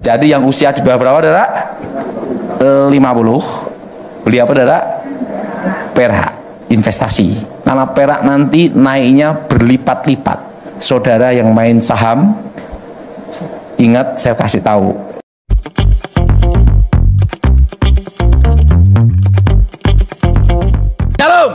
Jadi yang usia di bawah berapa, saudara? 50. Beli apa, saudara? Perak, investasi. Karena perak nanti naiknya berlipat-lipat. Saudara yang main saham, ingat saya kasih tahu. Shalom.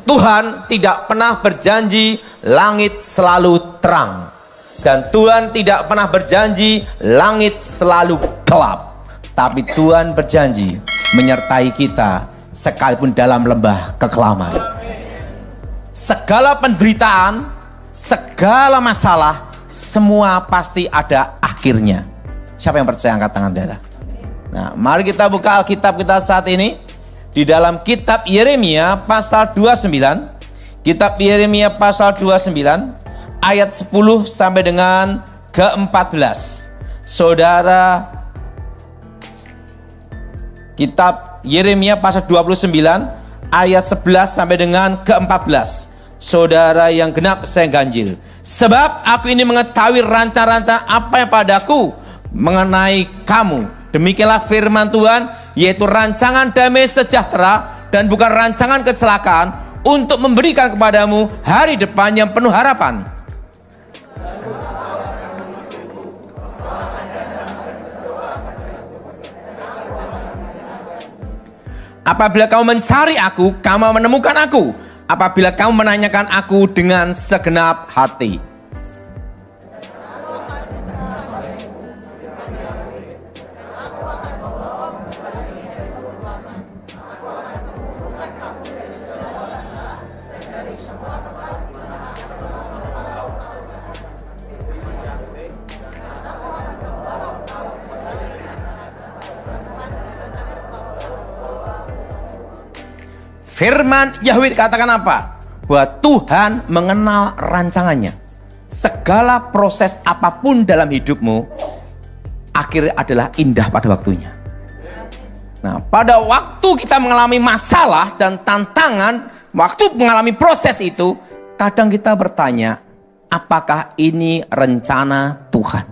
Tuhan tidak pernah berjanji langit selalu terang. Dan Tuhan tidak pernah berjanji langit selalu gelap. Tapi Tuhan berjanji menyertai kita sekalipun dalam lembah kekelaman. Segala penderitaan, segala masalah, semua pasti ada akhirnya. Siapa yang percaya, angkat tangan, saudara. Nah, mari kita buka Alkitab kita saat ini di dalam kitab Yeremia pasal 29. Kitab Yeremia pasal 29 ayat 10 sampai dengan ke-14. Saudara, kitab Yeremia pasal 29 ayat 11 sampai dengan ke-14. Saudara yang genap saya ganjil. Sebab aku ini mengetahui rancangan-rancangan apa yang padaku mengenai kamu. Demikianlah firman Tuhan, yaitu rancangan damai sejahtera dan bukan rancangan kecelakaan, untuk memberikan kepadamu hari depan yang penuh harapan. Apabila kamu mencari aku, kamu menemukan aku. Apabila kamu menanyakan aku dengan segenap hati. Firman Yahweh katakan apa? Bahwa Tuhan mengenal rancangannya. Segala proses apapun dalam hidupmu, akhirnya adalah indah pada waktunya. Nah, pada waktu kita mengalami masalah dan tantangan, waktu mengalami proses itu, kadang kita bertanya, apakah ini rencana Tuhan?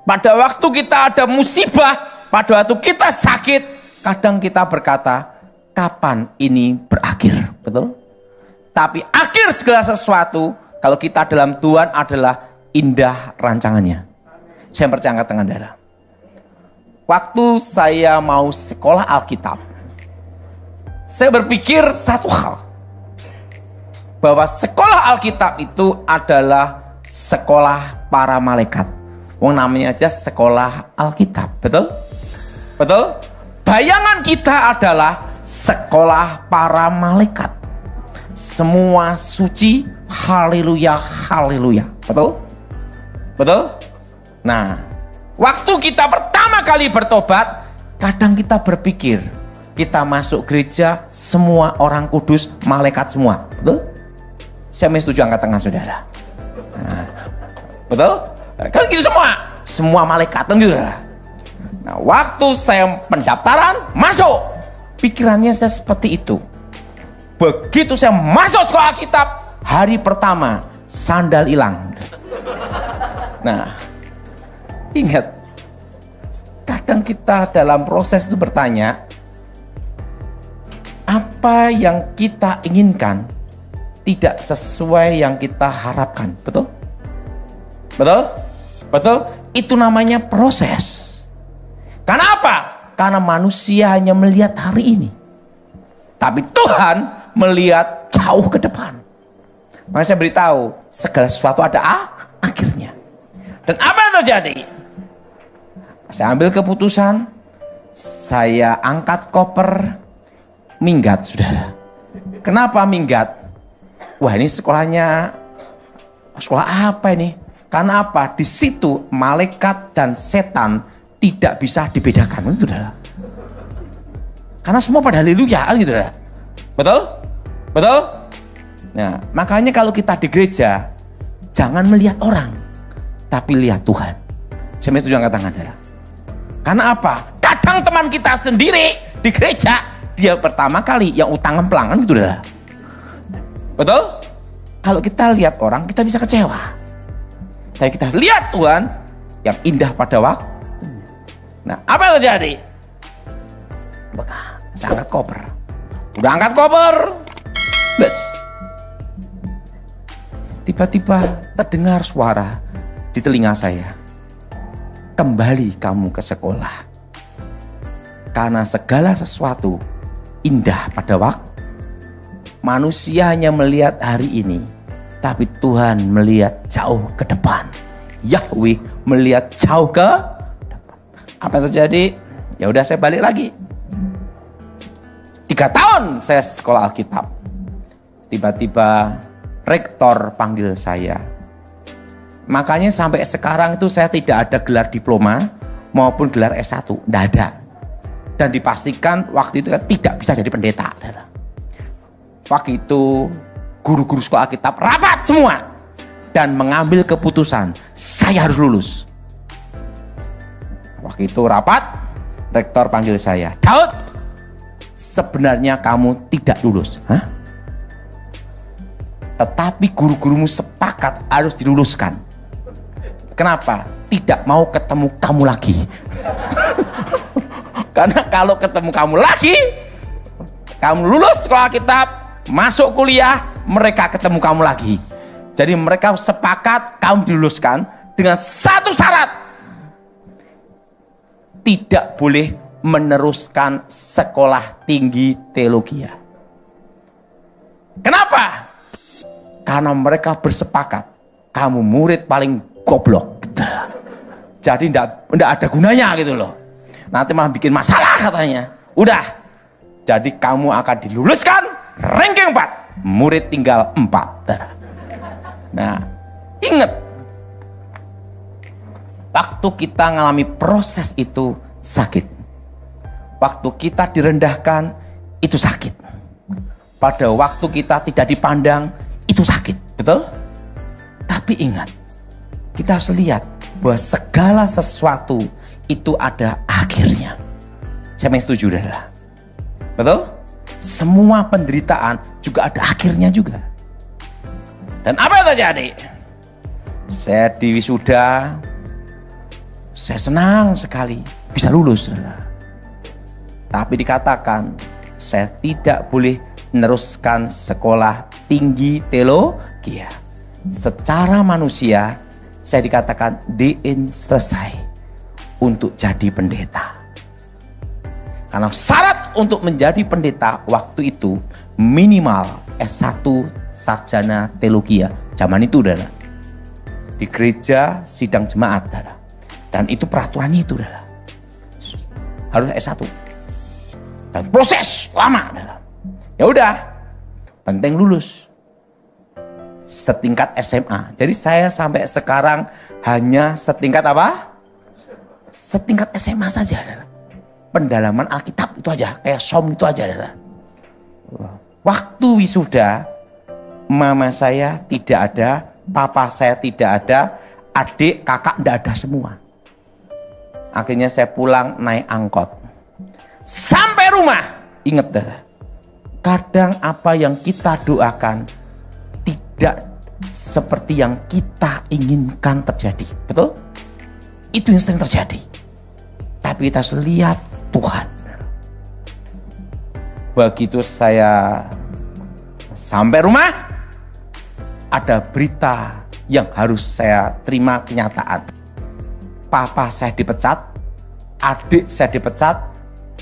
Pada waktu kita ada musibah, pada waktu kita sakit, kadang kita berkata, kapan ini berakhir? Betul? Tapi akhir segala sesuatu kalau kita dalam Tuhan adalah indah rancangannya. Saya percaya, angkat tangan, saudara. Waktu saya mau sekolah Alkitab, saya berpikir satu hal, bahwa sekolah Alkitab itu adalah sekolah para malaikat. Wong namanya aja sekolah Alkitab. Betul? Betul? Bayangan kita adalah sekolah para malaikat. Semua suci, haleluya, haleluya. Betul? Betul? Nah, waktu kita pertama kali bertobat, kadang kita berpikir, kita masuk gereja, semua orang kudus, malaikat semua. Betul? Saya setuju, angkat tangan, saudara. Nah, betul? Kan gitu semua. Semua malaikat, kan gitu. Nah, waktu saya pendaftaran, masuk. Pikirannya saya seperti itu. Begitu saya masuk sekolah Alkitab, hari pertama sandal hilang. Nah, ingat, kadang kita dalam proses itu bertanya, apa yang kita inginkan tidak sesuai yang kita harapkan. Betul? Betul? Betul? Itu namanya proses. Karena apa? Karena manusia hanya melihat hari ini, tapi Tuhan melihat jauh ke depan. Maka saya beritahu, segala sesuatu ada akhirnya. Dan apa yang terjadi? Saya ambil keputusan, saya angkat koper, minggat, saudara. Kenapa minggat? Wah, ini sekolahnya, sekolah apa ini? Karena apa? Di situ malaikat dan setan tidak bisa dibedakan, gitu, saudara. Karena semua pada haleluya, gitu, saudara. Betul? Betul? Nah, makanya kalau kita di gereja, jangan melihat orang, tapi lihat Tuhan. Saya setuju, angkat tangan, saudara. Karena apa? Kadang teman kita sendiri di gereja, dia pertama kali yang utang ngemplang, gitu, saudara. Betul? Kalau kita lihat orang, kita bisa kecewa. Saya kita lihat Tuhan yang indah pada waktu. Nah, apa yang terjadi? Maka saya angkat koper. Udah angkat koper. Bes. Tiba-tiba terdengar suara di telinga saya. Kembali kamu ke sekolah. Karena segala sesuatu indah pada waktu. Manusia hanya melihat hari ini, tapi Tuhan melihat jauh ke depan. Yahweh melihat jauh ke depan. Apa yang terjadi? Ya udah saya balik lagi. 3 tahun saya sekolah Alkitab. Tiba-tiba rektor panggil saya. Makanya sampai sekarang itu saya tidak ada gelar diploma maupun gelar S1. Tidak ada. Dan dipastikan waktu itu tidak bisa jadi pendeta. Waktu itu guru-guru sekolah Alkitab rapat semua. Dan mengambil keputusan, saya harus lulus. Waktu itu rapat, rektor panggil saya. Daud, sebenarnya kamu tidak lulus. Hah? Tetapi guru-gurumu sepakat harus diluluskan. Kenapa? Tidak mau ketemu kamu lagi. Karena kalau ketemu kamu lagi, kamu lulus sekolah Alkitab, masuk kuliah, mereka ketemu kamu lagi. Jadi mereka sepakat kamu diluluskan dengan satu syarat. Tidak boleh meneruskan sekolah tinggi teologi. Kenapa? Karena mereka bersepakat kamu murid paling goblok. Jadi tidak ada gunanya gitu loh. Nanti malah bikin masalah katanya. Udah. Jadi kamu akan diluluskan ranking 4. Murid tinggal 4. Nah, ingat, waktu kita ngalami proses itu sakit. Waktu kita direndahkan, itu sakit. Pada waktu kita tidak dipandang, itu sakit. Betul? Tapi ingat, kita harus lihat bahwa segala sesuatu itu ada akhirnya. Siapa yang setuju, saudara? Betul? Semua penderitaan juga ada akhirnya juga. Dan apa yang terjadi? Saya di wisuda, saya senang sekali bisa lulus. Tapi dikatakan saya tidak boleh meneruskan sekolah tinggi teologi. Secara manusia saya dikatakan DN selesai untuk jadi pendeta. Karena syarat untuk menjadi pendeta waktu itu minimal S1 sarjana teologi zaman itu, saudara. Di gereja sidang jemaat, saudara. Dan itu peraturannya itu, saudara. Harus S1. Dan proses lama, saudara. Ya udah, penting lulus. Setingkat SMA. Jadi saya sampai sekarang hanya setingkat apa? Setingkat SMA saja, saudara. Pendalaman Alkitab itu aja, kayak som itu aja, saudara. Waktu wisuda, mama saya tidak ada, papa saya tidak ada, adik, kakak tidak ada semua. Akhirnya saya pulang naik angkot. Sampai rumah, ingat, saudara. Kadang apa yang kita doakan tidak seperti yang kita inginkan terjadi. Betul? Itu yang sering terjadi. Tapi kita harus lihat Tuhan. Begitu saya sampai rumah, ada berita yang harus saya terima kenyataan. Papa saya dipecat, adik saya dipecat,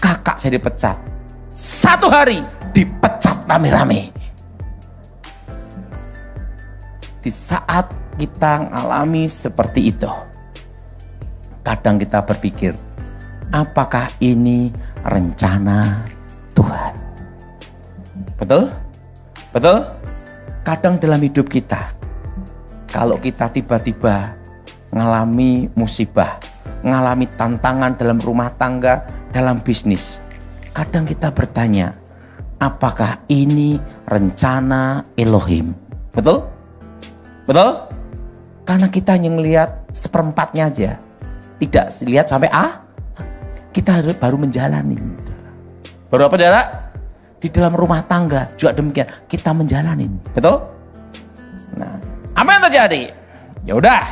kakak saya dipecat. 1 hari dipecat rame-rame. Di saat kita mengalami seperti itu, kadang kita berpikir, apakah ini rencana Tuhan? Betul? Betul? Kadang dalam hidup kita, kalau kita tiba-tiba mengalami musibah, mengalami tantangan dalam rumah tangga, dalam bisnis, kadang kita bertanya, apakah ini rencana Elohim? Betul? Betul? Karena kita hanya melihat seperempatnya aja, tidak lihat sampai kita baru menjalani. Baru apa, saudara? Di dalam rumah tangga juga demikian, kita menjalani. Betul? Nah, apa yang terjadi? Ya udah,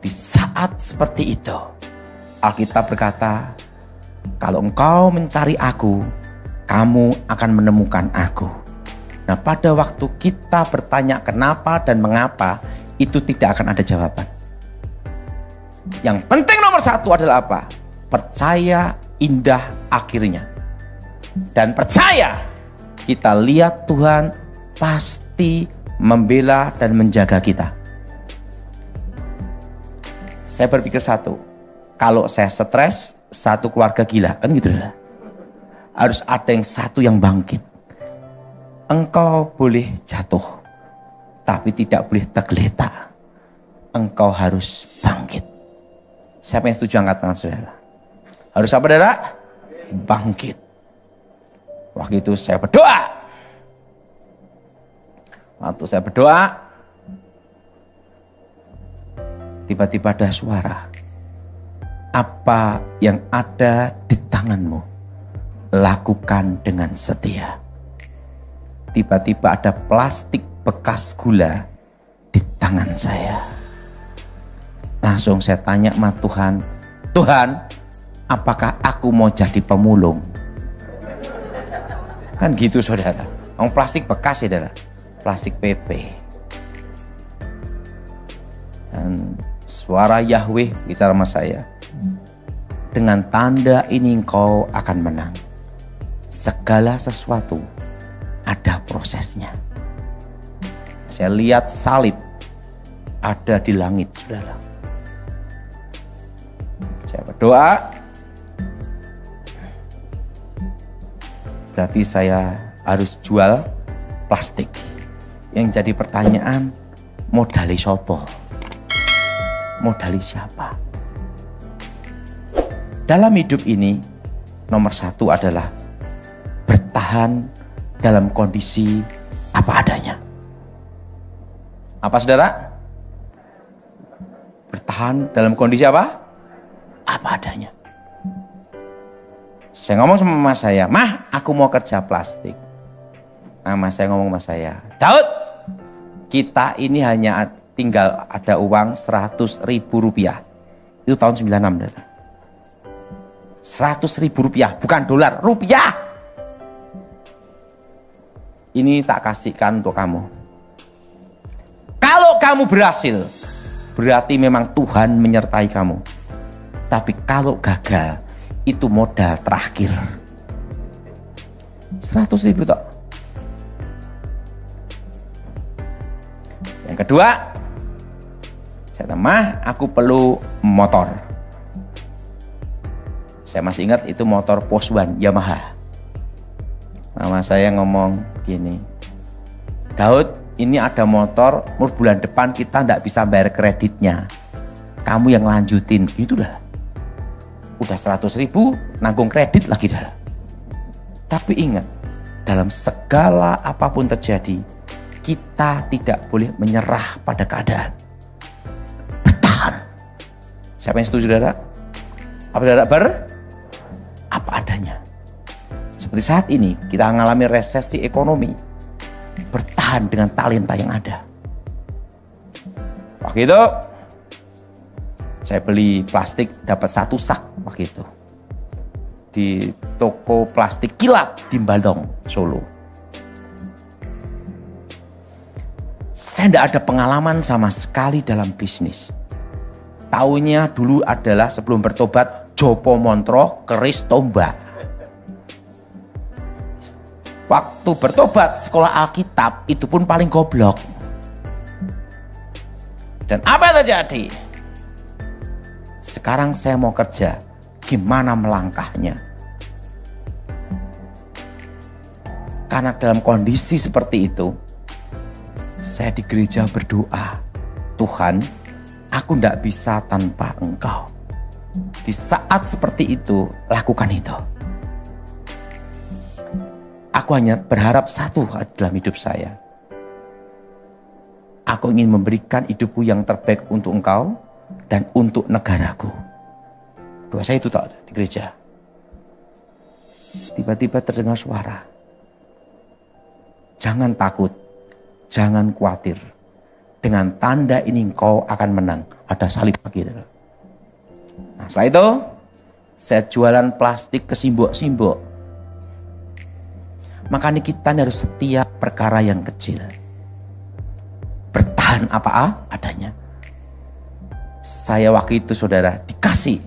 Di saat seperti itu, Alkitab berkata, kalau engkau mencari aku, kamu akan menemukan aku. Nah, pada waktu kita bertanya kenapa dan mengapa, itu tidak akan ada jawaban. Yang penting nomor satu adalah apa? Percaya indah akhirnya. Dan percaya kita lihat Tuhan pasti membela dan menjaga kita. Saya berpikir satu, kalau saya stres, satu keluarga gila, kan gitu lah. Harus ada yang satu yang bangkit. Engkau boleh jatuh, tapi tidak boleh tergeletak. Engkau harus bangkit. Siapa yang setuju angkat tangan saudara? Harus apa saudara? Bangkit. Waktu itu saya berdoa. Waktu saya berdoa, tiba-tiba ada suara. Apa yang ada di tanganmu, lakukan dengan setia. Tiba-tiba ada plastik bekas gula di tangan saya. Langsung saya tanya sama Tuhan, Tuhan, apakah aku mau jadi pemulung? Kan gitu saudara. Plastik bekas ya saudara, plastik PP. Dan suara Yahweh bicara sama saya, dengan tanda ini engkau akan menang. Segala sesuatu ada prosesnya. Saya lihat salib ada di langit saudara. Saya berdoa, berarti saya harus jual plastik. Yang jadi pertanyaan, modali sopo? Modali siapa? Dalam hidup ini, nomor satu adalah bertahan dalam kondisi apa adanya. Apa saudara? Bertahan dalam kondisi apa? Apa adanya. Saya ngomong sama mama saya, Mah, aku mau kerja plastik. Mama saya ngomong sama saya, Daud, kita ini hanya tinggal ada uang 100.000 rupiah. Itu tahun 96. 100.000 rupiah, bukan dolar, rupiah. Ini tak kasihkan untuk kamu. Kalau kamu berhasil, berarti memang Tuhan menyertai kamu. Tapi kalau gagal, itu modal terakhir. 100.000 toh. Yang kedua, saya kata, Mah, aku perlu motor. Saya masih ingat itu motor Poswan Yamaha. Mama saya ngomong begini, Daud, ini ada motor, bulan depan kita nggak bisa bayar kreditnya. Kamu yang lanjutin, gitu dah. Udah 100.000, nanggung kredit lagi dah. Tapi ingat, dalam segala apapun terjadi, kita tidak boleh menyerah pada keadaan. Bertahan. Siapa yang setuju saudara? Apa saudara apa adanya? Seperti saat ini kita mengalami resesi ekonomi. Bertahan dengan talenta yang ada. Waktu itu saya beli plastik dapat 1 sak waktu itu di toko plastik Kilap di Balong, Solo. Saya tidak ada pengalaman sama sekali dalam bisnis. Taunya dulu adalah sebelum bertobat Jopo Montro keris tombak. Waktu bertobat sekolah Alkitab itu pun paling goblok. Dan apa yang terjadi? Sekarang saya mau kerja, gimana melangkahnya? Karena dalam kondisi seperti itu, saya di gereja berdoa, Tuhan, aku tidak bisa tanpa Engkau. Di saat seperti itu, lakukan itu. Aku hanya berharap satu dalam hidup saya. Aku ingin memberikan hidupku yang terbaik untuk Engkau dan untuk negaraku. Doa saya itu tak di gereja. Tiba-tiba terdengar suara. Jangan takut, jangan khawatir. Dengan tanda ini engkau akan menang. Ada salib lagi. Nah, setelah itu saya jualan plastik ke simbok-simbok. Makanya kita harus setiap perkara yang kecil bertahan apa adanya. Saya waktu itu saudara dikasih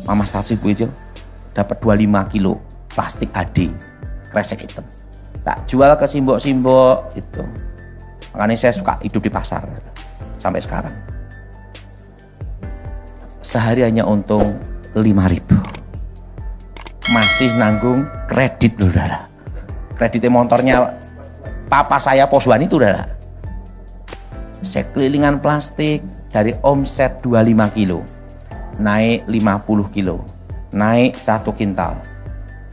Mama 100.000 itu dapat 25 kilo plastik AD kresek hitam. Tak jual ke simbok-simbok itu. Makanya saya suka hidup di pasar sampai sekarang. Sehari hanya untung 5.000. Masih nanggung kredit loh, saudara. Kreditnya motornya papa saya Poswan itu, saudara. Saya kelilingan plastik dari omset 25 kilo naik 50 kilo, naik 1 kintal.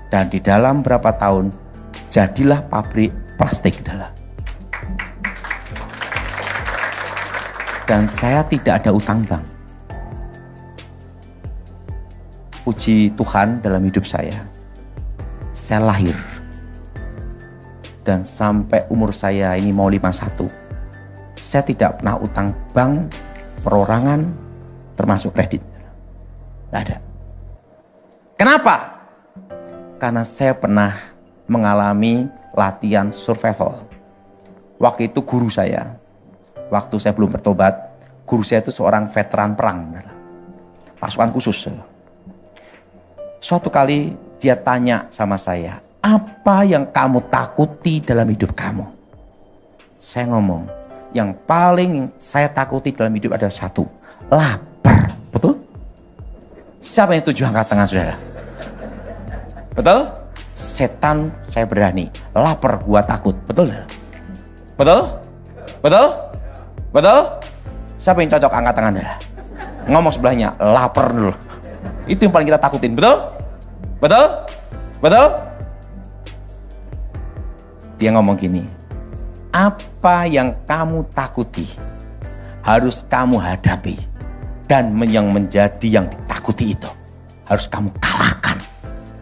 Dan di dalam berapa tahun jadilah pabrik plastik, saudara. Dan saya tidak ada utang bank. Puji Tuhan dalam hidup saya lahir. Dan sampai umur saya ini mau 51, saya tidak pernah utang bank, perorangan, termasuk kredit. Tidak ada. Kenapa? Karena saya pernah mengalami latihan survival. Waktu itu guru saya, waktu saya belum bertobat, guru saya itu seorang veteran perang, pasukan khusus. Suatu kali dia tanya sama saya, apa yang kamu takuti dalam hidup kamu? Saya ngomong, yang paling saya takuti dalam hidup adalah satu, lapar. Betul? Siapa yang setuju angkat tangan, saudara? Betul? Setan saya berani, lapar gua takut. Betul? Betul? Betul? Betul? Siapa yang cocok angkat tangan, saudara? Ngomong sebelahnya, lapar dulu. Itu yang paling kita takutin, betul? Betul? Betul? Dia ngomong gini, apa yang kamu takuti harus kamu hadapi. Dan yang menjadi yang ditakuti itu harus kamu kalahkan.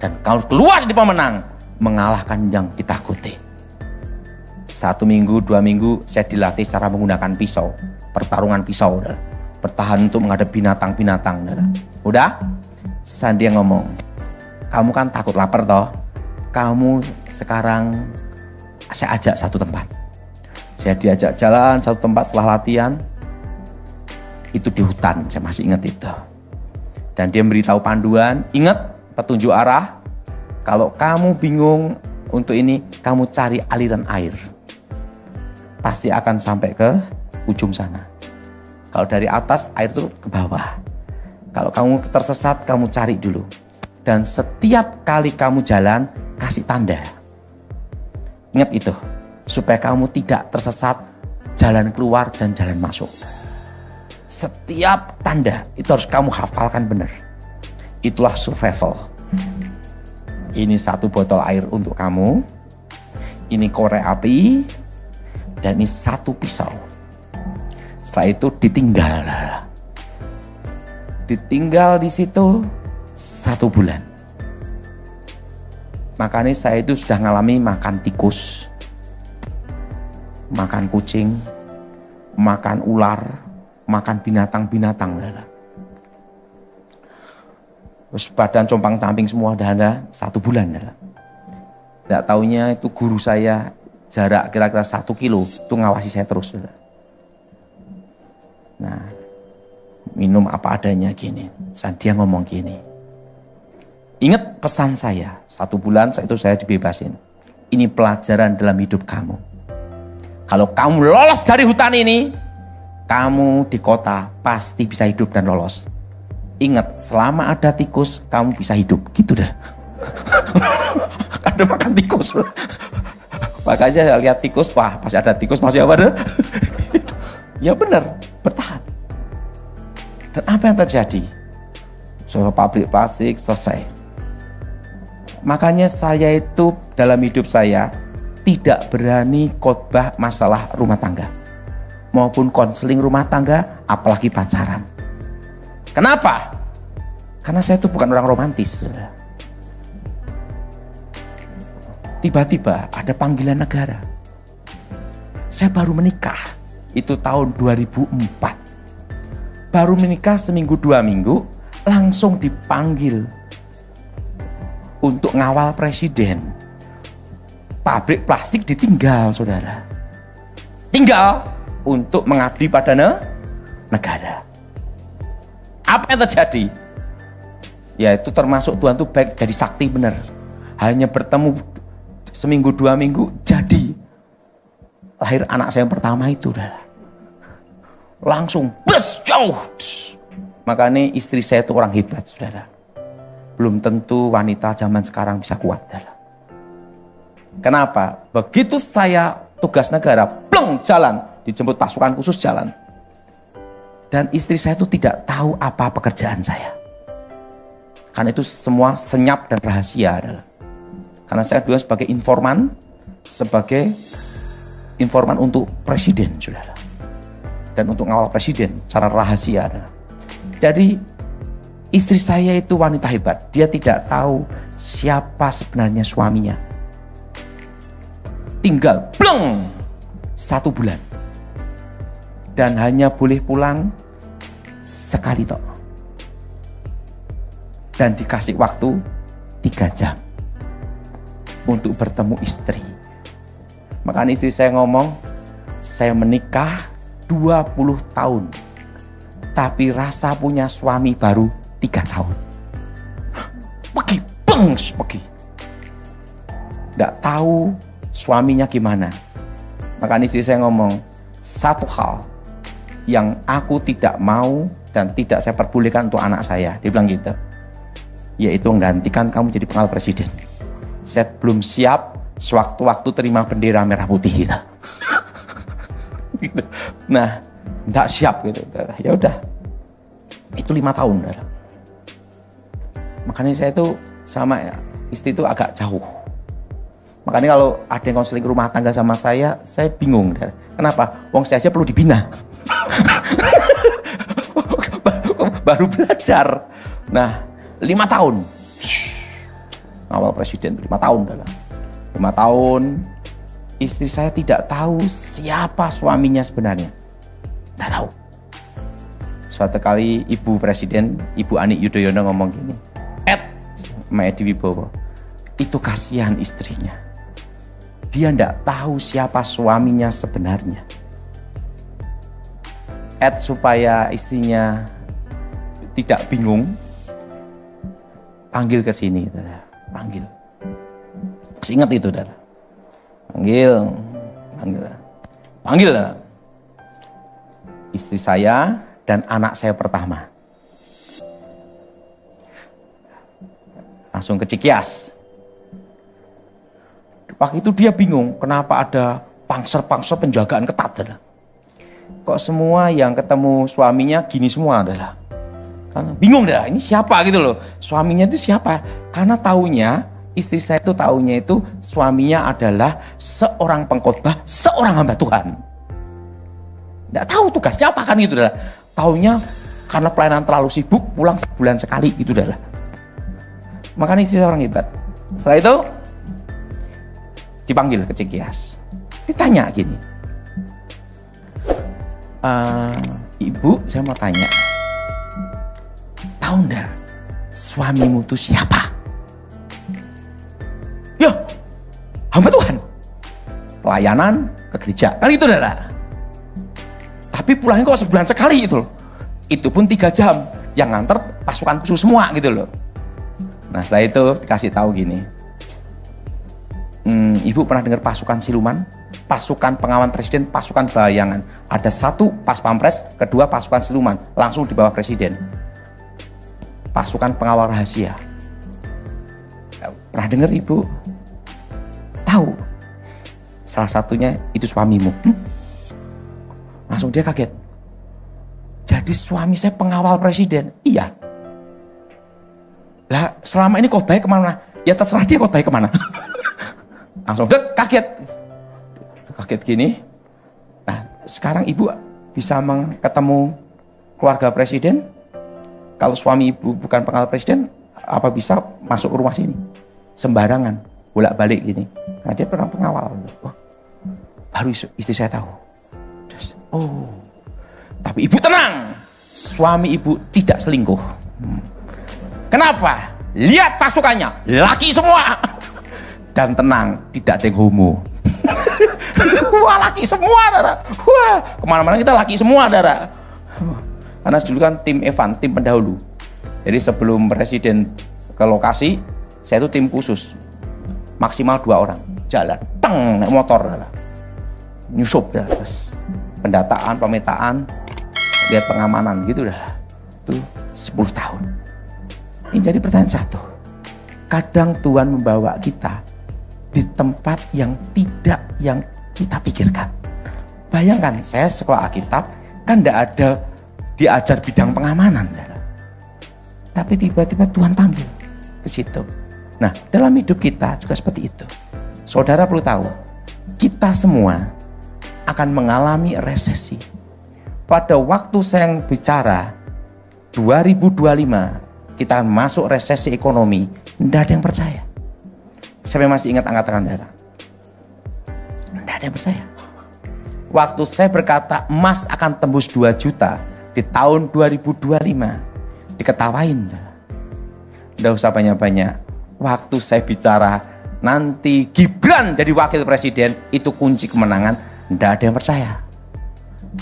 Dan kalau keluar jadi pemenang, mengalahkan yang ditakuti. 1 minggu, 2 minggu saya dilatih cara menggunakan pisau. Pertarungan pisau, udah. Bertahan untuk menghadapi binatang-binatang. Udah? Dia ngomong, kamu kan takut lapar toh? Kamu sekarang saya ajak satu tempat. Saya diajak jalan satu tempat setelah latihan. Itu di hutan, saya masih ingat itu. Dan dia memberitahu panduan, ingat petunjuk arah. Kalau kamu bingung untuk ini, kamu cari aliran air. Pasti akan sampai ke ujung sana. Kalau dari atas, air itu ke bawah. Kalau kamu tersesat, kamu cari dulu. Dan setiap kali kamu jalan, kasih tanda. Ingat itu. Supaya kamu tidak tersesat, jalan keluar dan jalan masuk. Setiap tanda, itu harus kamu hafalkan benar. Itulah survival. Ini 1 botol air untuk kamu. Ini korek api. Dan ini 1 pisau. Setelah itu ditinggal. Ditinggal di situ 1 bulan. Makanya saya itu sudah ngalami makan tikus, makan kucing, makan ular, makan binatang-binatang. Terus badan compang-camping semua ada 1 bulan. Tidak taunya itu guru saya jarak kira-kira 1 kilo itu ngawasi saya terus. Nah, minum apa adanya gini. Dia ngomong gini. Ingat pesan saya, 1 bulan itu saya dibebasin. Ini pelajaran dalam hidup kamu. Kalau kamu lolos dari hutan ini, kamu di kota pasti bisa hidup dan lolos. Ingat, selama ada tikus, kamu bisa hidup. Gitu dah. Ada makan tikus. Makanya saya lihat tikus, wah pasti ada tikus, masih apa dah? Ya benar, bertahan. Dan apa yang terjadi? Soal pabrik plastik selesai. Makanya saya itu dalam hidup saya tidak berani khotbah masalah rumah tangga. Maupun konseling rumah tangga, apalagi pacaran. Kenapa? Karena saya itu bukan orang romantis. Tiba-tiba ada panggilan negara. Saya baru menikah, itu tahun 2004. Baru menikah seminggu 2 minggu, langsung dipanggil untuk ngawal presiden. Pabrik plastik ditinggal, saudara. Tinggal untuk mengabdi pada negara. Apa yang terjadi? Ya itu termasuk Tuhan tuh baik, jadi sakti benar. Hanya bertemu seminggu 2 minggu, jadi lahir anak saya yang pertama itu, saudara. Langsung bus jauh. Makanya istri saya itu orang hebat, saudara. Belum tentu wanita zaman sekarang bisa kuat, saudara. Kenapa? Begitu saya tugas negara, pleng jalan, dijemput pasukan khusus jalan. Dan istri saya itu tidak tahu apa pekerjaan saya. Karena itu semua senyap dan rahasia, saudara. Karena saya dulu sebagai informan untuk presiden, saudara. Dan untuk ngawal presiden secara rahasia, saudara. Jadi istri saya itu wanita hebat. Dia tidak tahu siapa sebenarnya suaminya. Tinggal pleng 1 bulan. Dan hanya boleh pulang sekali tok. Dan dikasih waktu 3 jam untuk bertemu istri. Makanya istri saya ngomong, saya menikah 20 tahun. Tapi rasa punya suami baru 3 tahun. Pergi, pengs, pergi. Nggak tahu suaminya gimana. Makanya istri saya ngomong, satu hal yang aku tidak mau dan tidak saya perbolehkan untuk anak saya. Dia bilang gitu. Yaitu menggantikan kamu jadi pengawal presiden. Saya belum siap sewaktu-waktu terima bendera merah putih gitu. Gitu. Nah, nggak siap gitu. Ya udah, itu 5 tahun. Saudara. Makanya saya itu sama ya, istri itu agak jauh. Makanya kalau ada yang konseling rumah tangga sama saya bingung. Saudara. Kenapa? Wong saya aja perlu dibina. Baru belajar. Nah, 5 tahun. Awal presiden 5 tahun. Saudara. 5 tahun. Istri saya tidak tahu siapa suaminya sebenarnya. Tidak tahu. Suatu kali Ibu Presiden, Ibu Ani Yudhoyono ngomong gini, Edi Wibowo, itu kasihan istrinya. Dia tidak tahu siapa suaminya sebenarnya. Supaya istrinya tidak bingung, panggil ke sini. Panggil. Masih ingat itu, saudara. Panggil istri saya dan anak saya pertama. Langsung ke Cikias. Waktu itu dia bingung kenapa ada pangser-pangser penjagaan ketat. Adalah. Kok semua yang ketemu suaminya gini semua adalah. Karena bingung dah, ini siapa gitu loh. Suaminya itu siapa? Karena taunya istri saya itu taunya itu suaminya adalah seorang pengkhotbah, seorang hamba Tuhan. Nggak tahu tugasnya apa kan gitu dah. Taunya karena pelayanan terlalu sibuk pulang sebulan sekali gitu dah. Makanya istri saya orang hebat. Setelah itu dipanggil ke Cikias. Ditanya gini. Ibu, saya mau tanya. Tahu nggak suamimu itu siapa? Ya, hamba Tuhan. Pelayanan ke gereja. Kan itu, saudara. Tapi pulangnya kok sebulan sekali itu loh. Itu pun 3 jam. Yang nganter pasukan khusus semua gitu loh. Nah setelah itu dikasih tahu gini. Ibu pernah dengar pasukan siluman? Pasukan pengawan presiden, pasukan bayangan. Ada 1 pas pampres, kedua pasukan siluman. Langsung di bawah presiden. Pasukan pengawal rahasia. Pernah dengar ibu? Tahu. Salah satunya itu suamimu. Langsung dia kaget. Jadi suami saya pengawal presiden. Iya. Lah selama ini khotbahnya kemana? Ya terserah dia khotbahnya kemana. Langsung dia kaget. Kaget gini. Nah sekarang ibu bisa ketemu keluarga presiden. Kalau suami ibu bukan pengawal presiden, apa bisa masuk ke rumah sini? Sembarangan, bolak-balik gini. Nah dia pernah pengawal. Oh. Baru istri saya tahu. Oh, tapi ibu tenang, suami ibu tidak selingkuh. Kenapa? Lihat pasukannya, laki semua. Dan tenang, tidak ada yang homo. Wah, laki semua, Dara. Wah, kemana-mana kita laki semua, Dara. Karena dulu kan tim Evan, tim pendahulu. Jadi sebelum presiden ke lokasi, saya itu tim khusus. Maksimal 2 orang, jalan, teng, naik motor, Dara. Nyusup, Dara. Pendataan, pemetaan, lihat pengamanan, gitu dah. Itu 10 tahun. Ini jadi pertanyaan satu. Kadang Tuhan membawa kita di tempat yang tidak yang kita pikirkan. Bayangkan, saya sekolah Alkitab, kan tidak ada diajar bidang pengamanan. Tapi tiba-tiba Tuhan panggil ke situ. Nah, dalam hidup kita juga seperti itu. Saudara perlu tahu, kita semua akan mengalami resesi. Pada waktu saya bicara 2025 kita akan masuk resesi ekonomi, tidak ada yang percaya. Saya masih ingat angkat tangan, Dara. Tidak ada yang percaya. Waktu saya berkata emas akan tembus 2 juta di tahun 2025, diketawain. Tidak usah banyak-banyak. Waktu saya bicara nanti Gibran jadi wakil presiden, itu kunci kemenangan, tidak ada yang percaya.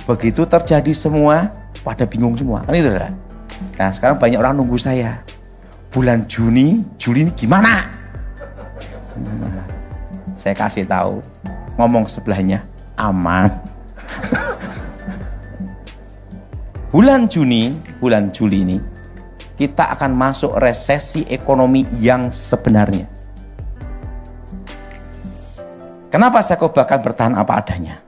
Begitu terjadi semua, pada bingung semua. Kan itu, Dara. Nah, sekarang banyak orang nunggu saya. Bulan Juli ini gimana? Saya kasih tahu, ngomong sebelahnya aman. Bulan Juli ini kita akan masuk resesi ekonomi yang sebenarnya. Kenapa saya khotbahkan bertahan apa adanya?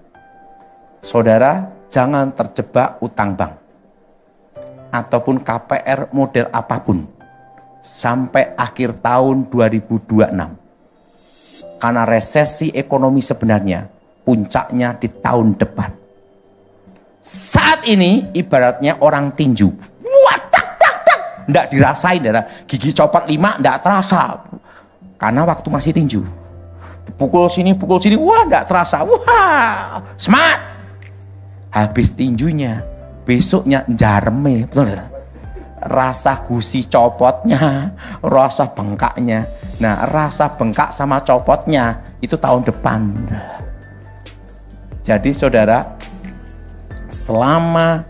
Saudara, jangan terjebak utang bank ataupun KPR model apapun sampai akhir tahun 2026. Karena resesi ekonomi sebenarnya puncaknya di tahun depan. Saat ini ibaratnya orang tinju. Wah, nggak dirasain, Dara. Gigi copot 5 nggak terasa. Karena waktu masih tinju. Pukul sini, wah nggak terasa. Wah, semangat. Habis tinjunya, besoknya jareme, betul nggak? Rasa gusi copotnya, rasa bengkaknya. Nah, rasa bengkak sama copotnya itu tahun depan. Jadi saudara, selama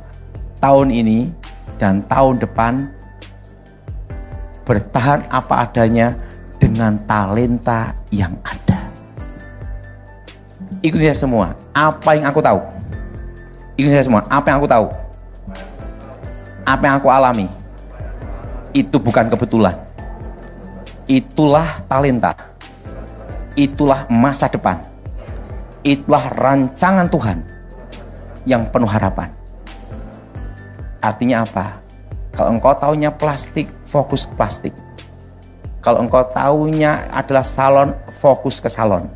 tahun ini dan tahun depan bertahan apa adanya dengan talenta yang ada. Ikuti saya semua, apa yang aku tahu. Ikuti saya semua, apa yang aku tahu. Apa yang aku alami. Itu bukan kebetulan. Itulah talenta. Itulah masa depan. Itulah rancangan Tuhan yang penuh harapan. Artinya apa? Kalau engkau taunya plastik, fokus ke plastik. Kalau engkau taunya adalah salon, fokus ke salon.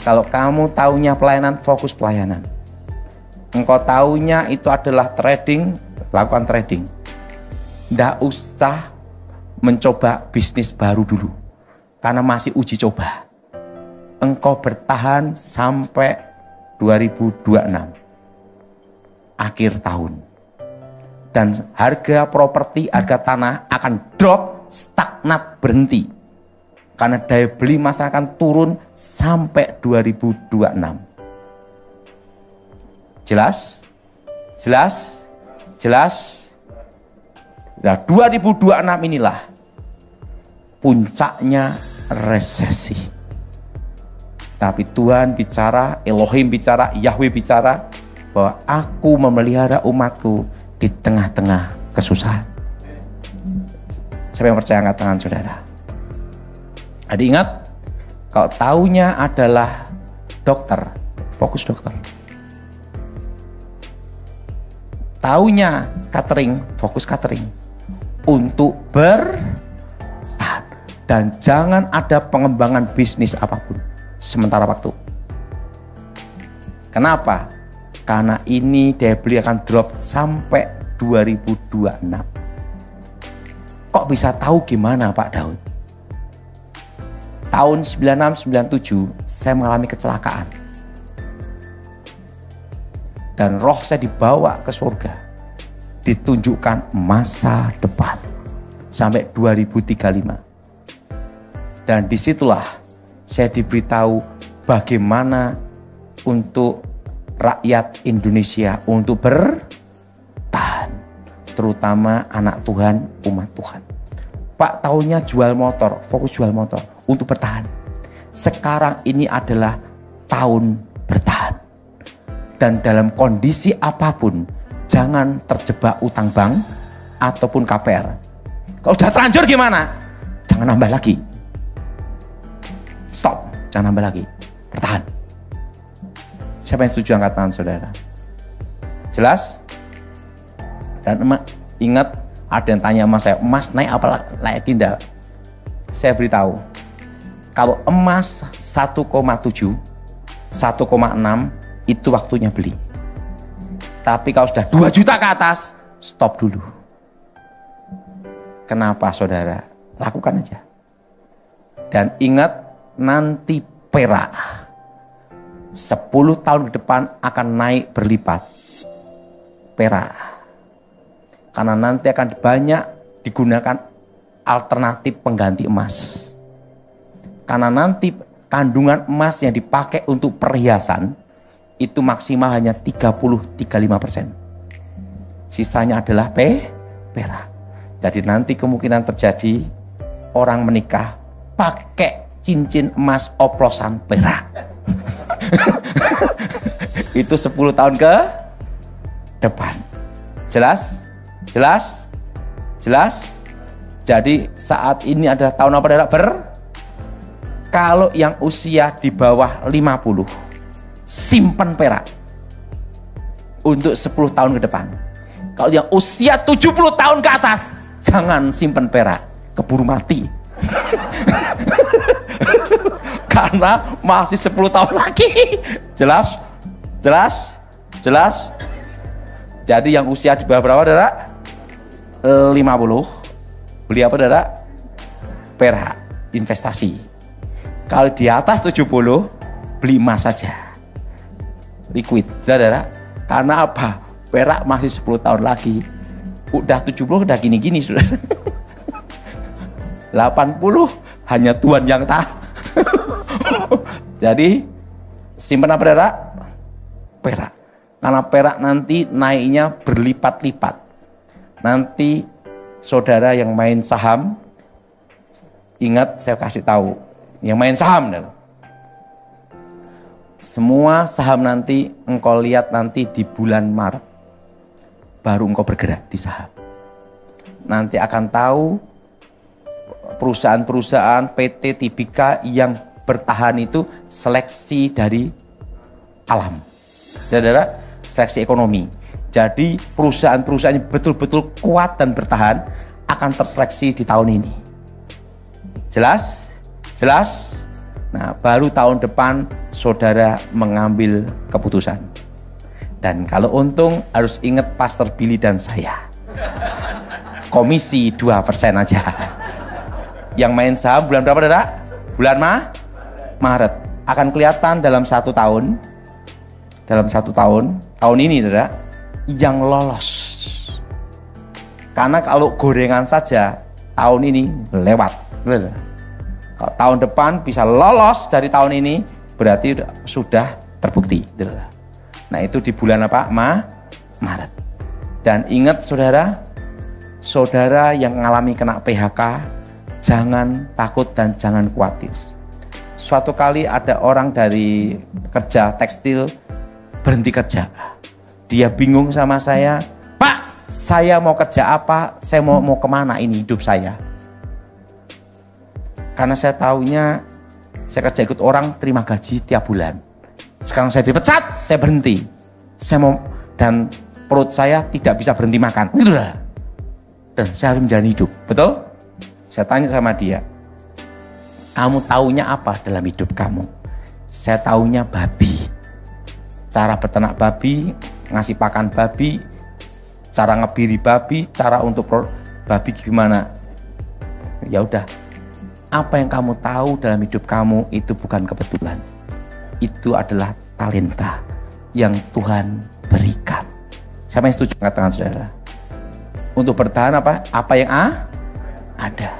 Kalau kamu taunya pelayanan, fokus pelayanan. Engkau taunya itu adalah trading, lakukan trading. Nggak usah mencoba bisnis baru dulu, karena masih uji coba. Engkau bertahan sampai 2026 akhir tahun, dan harga properti, harga tanah akan drop, stagnat, berhenti, karena daya beli masyarakat akan turun sampai 2026. Jelas? Jelas? Jelas? Nah, 2026 inilah puncaknya resesi. Tapi Tuhan bicara, Elohim bicara, Yahweh bicara bahwa aku memelihara umatku di tengah-tengah kesusahan. Siapa yang percaya angkat tangan saudara? Jadi ingat, kalau taunya adalah dokter, fokus dokter. Taunya catering, fokus catering. Untuk bertahan. Dan jangan ada pengembangan bisnis apapun sementara waktu. Kenapa? Karena ini daya beli akan drop sampai 2026. Kok bisa tahu gimana Pak Daud? Tahun 96-97 saya mengalami kecelakaan. Dan roh saya dibawa ke surga. Ditunjukkan masa depan. Sampai 2035. Dan disitulah saya diberitahu bagaimana untuk rakyat Indonesia untuk bertahan. Terutama anak Tuhan, umat Tuhan. Pak tahunnya jual motor, fokus jual motor untuk bertahan. Sekarang ini adalah tahun bertahan. Dan dalam kondisi apapun, jangan terjebak utang bank ataupun KPR. Kalau sudah terlanjur gimana? Jangan nambah lagi. Stop, jangan nambah lagi. Bertahan. Siapa yang setuju angkat tangan saudara? Jelas? Dan ingat, ada yang tanya sama saya, emas naik apa lagi enggak? Saya beritahu, kalau emas 1,7, 1,6 itu waktunya beli. Tapi kalau sudah 2 juta ke atas, stop dulu. Kenapa saudara? Lakukan aja. Dan ingat, nanti perak 10 tahun ke depan akan naik berlipat. Perak. Karena nanti akan banyak digunakan alternatif pengganti emas. Karena nanti kandungan emas yang dipakai untuk perhiasan itu maksimal hanya 30-35%. Sisanya adalah perak. Jadi nanti kemungkinan terjadi orang menikah pakai cincin emas oplosan perak. Itu 10 tahun ke depan. Jelas? Jelas? Jelas? Jadi saat ini adalah tahun apa adalah kalau yang usia di bawah 50 simpan perak untuk 10 tahun ke depan. Kalau yang usia 70 tahun ke atas jangan simpan perak, keburu mati. Karena masih 10 tahun lagi. Jelas? Jelas? Jelas? Jadi yang usia di bawah berapa saudara? 50. Beli apa saudara? Perak, investasi. Kalau di atas 70, beli emas saja. Liquid, saudara. Karena apa? Perak masih 10 tahun lagi. Udah 70 udah gini-gini saudara. 80 hanya Tuhan yang tahu. Jadi simpan apa saudara? Perak. Karena perak nanti naiknya berlipat-lipat. Nanti saudara yang main saham, ingat saya kasih tahu, yang main saham, semua saham nanti engkau lihat nanti di bulan Maret, baru engkau bergerak di saham. Nanti akan tahu perusahaan-perusahaan PT Tibika yang bertahan itu seleksi dari alam, saudara, seleksi ekonomi. Jadi perusahaan-perusahaan yang betul-betul kuat dan bertahan akan terseleksi di tahun ini. Jelas? Jelas? Nah, baru tahun depan saudara mengambil keputusan. Dan kalau untung harus ingat Pastor Billy dan saya. Komisi 2% aja. Yang main saham bulan berapa saudara? Bulan Maret. Akan kelihatan dalam 1 tahun. Dalam 1 tahun, tahun ini saudara, yang lolos. Karena kalau gorengan saja tahun ini lewat. Kalau tahun depan bisa lolos dari tahun ini, berarti sudah terbukti. Nah itu di bulan apa? Maret. Dan ingat saudara, saudara yang mengalami kena PHK, jangan takut dan jangan khawatir. Suatu kali ada orang dari kerja tekstil berhenti kerja. Dia bingung sama saya, Pak, saya mau kerja apa? Saya mau kemana ini hidup saya? Karena saya tahunya saya kerja ikut orang terima gaji tiap bulan. Sekarang saya dipecat, saya berhenti. Saya mau, dan perut saya tidak bisa berhenti makan. Gitu lah. Dan saya harus menjalani hidup. Betul? Saya tanya sama dia, kamu taunya apa dalam hidup kamu? Saya taunya babi. Cara berternak babi, ngasih pakan babi, cara ngebiri babi, cara untuk babi gimana? Ya udah, apa yang kamu tahu dalam hidup kamu itu bukan kebetulan. Itu adalah talenta yang Tuhan berikan. Siapa yang setuju angkat tangan saudara? Untuk bertahan apa yang ada.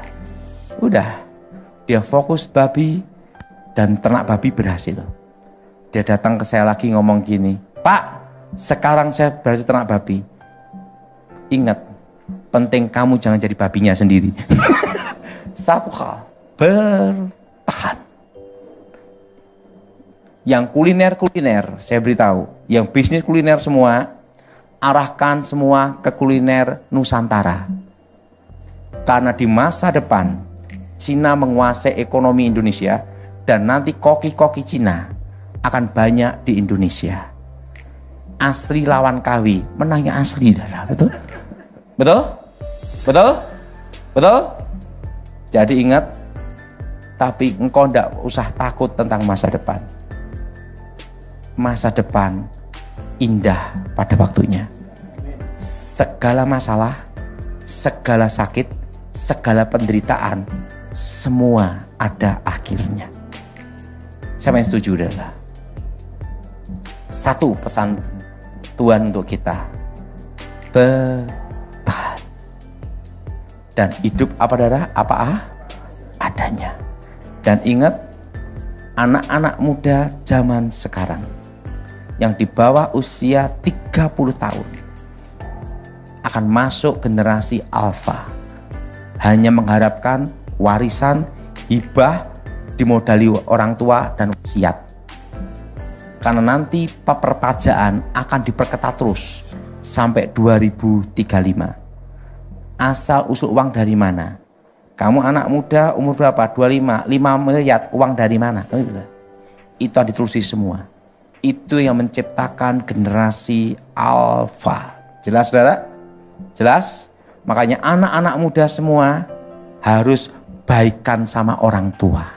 Udah, dia fokus babi dan ternak babi berhasil. Dia datang ke saya lagi ngomong gini, Pak, sekarang saya berhasil ternak babi. Ingat, penting kamu jangan jadi babinya sendiri. Satu hal, bertahan. Yang kuliner, saya beritahu, yang bisnis kuliner semua, arahkan semua ke kuliner Nusantara. Karena di masa depan, Cina menguasai ekonomi Indonesia, dan nanti koki-koki Cina akan banyak di Indonesia. Asri lawan Kawi, menangnya asli, betul? Betul? Betul? Betul? Jadi ingat, tapi engkau tidak usah takut tentang masa depan. Masa depan indah pada waktunya. Segala masalah, segala sakit, segala penderitaan, semua ada akhirnya. Siapa yang setuju adalah satu pesan Tuhan untuk kita, bertahan dan hidup apa adanya. Dan ingat, anak-anak muda zaman sekarang yang di bawah usia 30 tahun akan masuk generasi alfa, hanya mengharapkan warisan, hibah dimodali orang tua dan wasiat. Karena nanti perpajaan akan diperketat terus sampai 2035. Asal usul uang dari mana? Kamu anak muda umur berapa? 25, 5 miliar uang dari mana? Itu yang ditelusuri semua. Itu yang menciptakan generasi alfa. Jelas saudara? Jelas? Makanya anak-anak muda semua harus baikkan sama orang tua.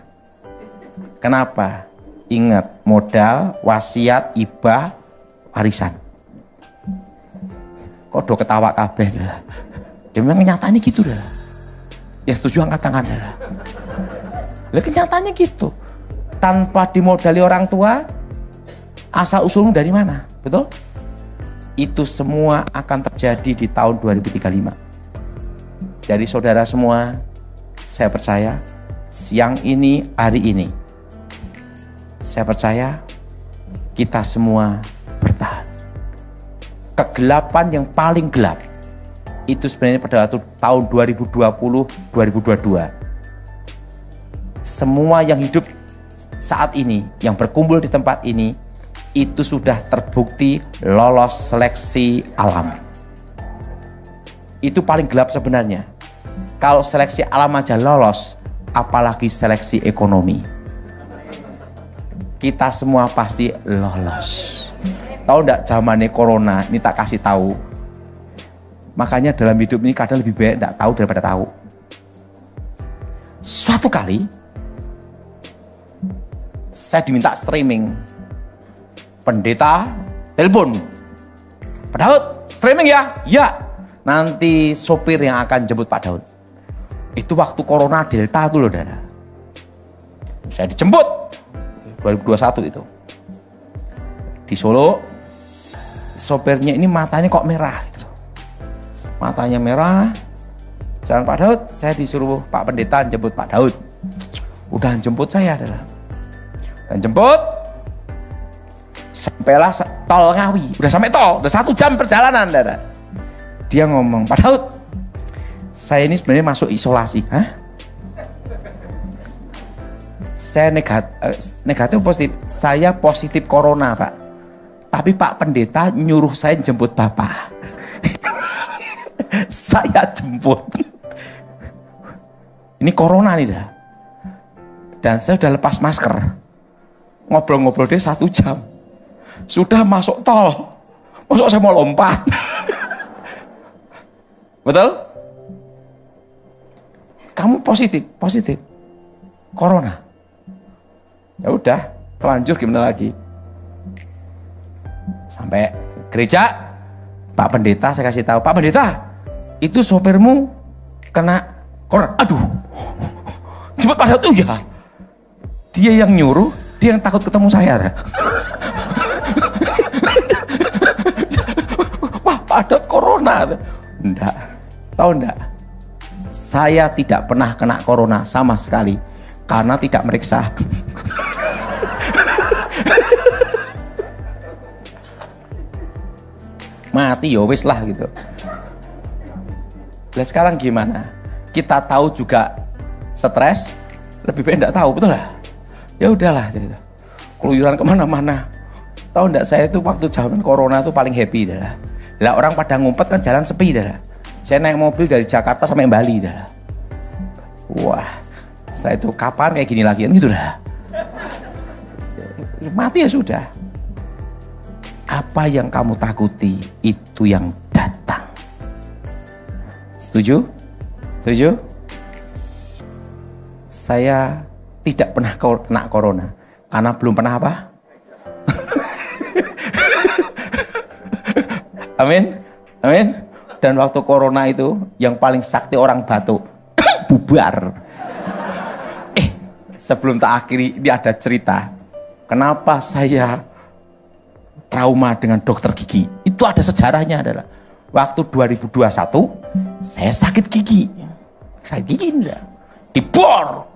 Kenapa? Ingat, modal, wasiat, hibah, warisan. Kok do ketawa kabeh lah. Ya memang kenyataannya gitu dah. Ya setuju angkat tangan dah. Lah kenyataannya gitu. Tanpa dimodali orang tua, asal usulmu dari mana? Betul? Itu semua akan terjadi di tahun 2035. Jadi saudara semua, saya percaya siang ini, hari ini, saya percaya kita semua bertahan. Kegelapan yang paling gelap itu sebenarnya pada waktu tahun 2020-2022. Semua yang hidup saat ini, yang berkumpul di tempat ini, itu sudah terbukti lolos seleksi alam. Itu paling gelap sebenarnya. Kalau seleksi alam aja lolos, apalagi seleksi ekonomi. Kita semua pasti lolos. Tahu enggak zamannya corona, ini tak kasih tahu. Makanya dalam hidup ini kadang lebih baik enggak tahu daripada tahu. Suatu kali saya diminta streaming. Pendeta telepon. Pak Daud, streaming ya? Ya. Nanti sopir yang akan jemput Pak Daud. Itu waktu corona Delta itu loh, Dara. Saya dijemput 2021 itu di Solo. Sopirnya ini matanya kok merah gitu loh. Matanya merah. Jalan Pak Daud, saya disuruh Pak Pendeta jemput Pak Daud. Udah jemput saya adalah. Dan jemput sampailah tol Ngawi. Udah sampai tol, udah 1 jam perjalanan, Dara. Dia ngomong, Pak Daud, saya ini sebenarnya masuk isolasi. Hah? Saya negatif positif. Saya positif corona, Pak. Tapi Pak Pendeta nyuruh saya jemput Bapak. Saya jemput. Ini corona nih dah. Dan saya udah lepas masker. Ngobrol-ngobrol dia 1 jam. Sudah masuk tol. Masuk saya mau lompat. Betul? Kamu positif. Corona. Ya udah, telanjur gimana lagi? Sampai gereja, Pak Pendeta saya kasih tahu, Pak Pendeta, itu sopirmu kena corona. Aduh, cepet pada tuh ya. Dia yang nyuruh, dia yang takut ketemu saya. Padahal corona. Enggak. Tahu enggak? Saya tidak pernah kena corona sama sekali karena tidak meriksa. Mati ya wis lah gitu. Lah sekarang gimana? Kita tahu juga stres, lebih baik enggak tahu, betul lah. Ya udahlah gitu. Keluyuran kemana-mana. Tahu enggak, saya itu waktu zaman corona itu paling happy dah. Lah orang pada ngumpet kan jalan sepi dah. Saya naik mobil dari Jakarta sampai Bali dah. Wah, saya itu kapan kayak gini lagi kan gitu dah. Mati ya sudah. Apa yang kamu takuti itu yang datang. Setuju? Setuju? Saya tidak pernah kena corona karena belum pernah apa? Amin, amin. Dan waktu corona itu yang paling sakti orang batuk, bubar. Sebelum tak akhiri, ini ada cerita. Kenapa saya trauma dengan dokter gigi? Itu ada sejarahnya adalah waktu 2021 saya sakit gigi. Sakit gigi enggak? Dibor.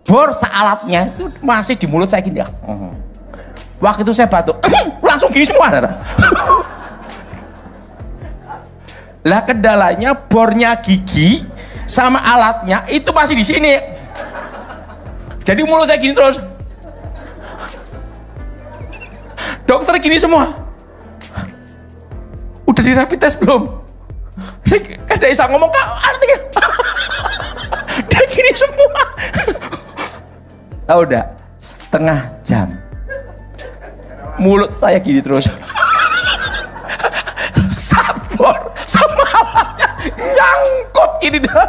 Bor sealatnya itu masih di mulut saya gini ya. Waktu itu saya batuk, langsung gini semua ada. Lah kendalanya bornya gigi sama alatnya itu masih di sini. Jadi mulut saya gini terus. Dokter gini semua. Udah di rapid test belum? Saya kada bisa ngomong kak, artinya. Dia gini semua. Tahu enggak? Setengah jam. Mulut saya gini terus. Sabor sama alatnya nyangkut gini dah.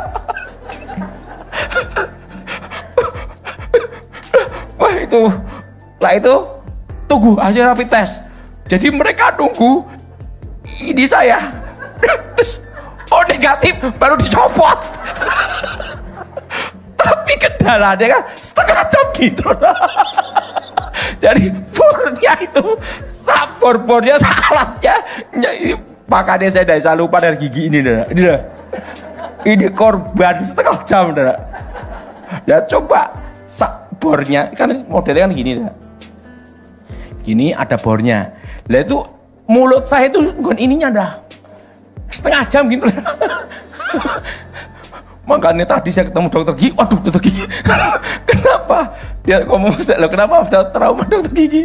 Wah itu, lah itu tunggu hasil rapid test. Jadi mereka tunggu ini saya. Oh negatif baru dicopot. Tapi kendalanya kan setengah jam gitu. Jadi bornya itu, bornya salatnya, makanya saya tidak bisa lupa dari gigi ini dah. Ini korban setengah jam dah. Ya coba bornya kan modelnya kan gini dah. Gini ada bornya. Lah itu mulut saya itu bukan ininya dah. Setengah jam gitu. Makanya tadi saya ketemu dokter gigi, waduh dokter gigi. Kenapa? Dia ngomong, loh kenapa udah trauma dokter gigi?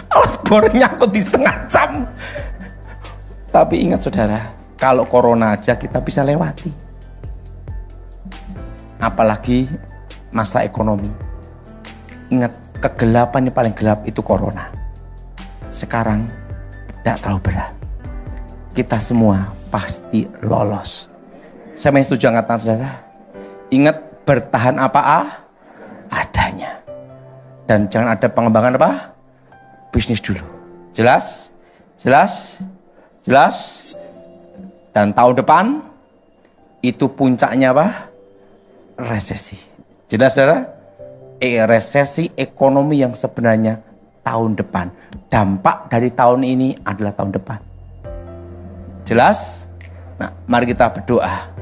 Alat bornya nyangkut di setengah jam. Tapi ingat saudara, kalau corona aja kita bisa lewati. Apalagi masalah ekonomi. Ingat, kegelapan yang paling gelap itu corona. Sekarang tidak terlalu berat. Kita semua pasti lolos. Saya main setuju angkatan saudara. Ingat, bertahan apa adanya. Dan jangan ada pengembangan apa? Bisnis dulu. Jelas? Jelas? Jelas? Dan tahun depan itu puncaknya apa? Resesi. Jelas saudara? Resesi ekonomi yang sebenarnya tahun depan. Dampak dari tahun ini adalah tahun depan. Jelas? Nah, mari kita berdoa.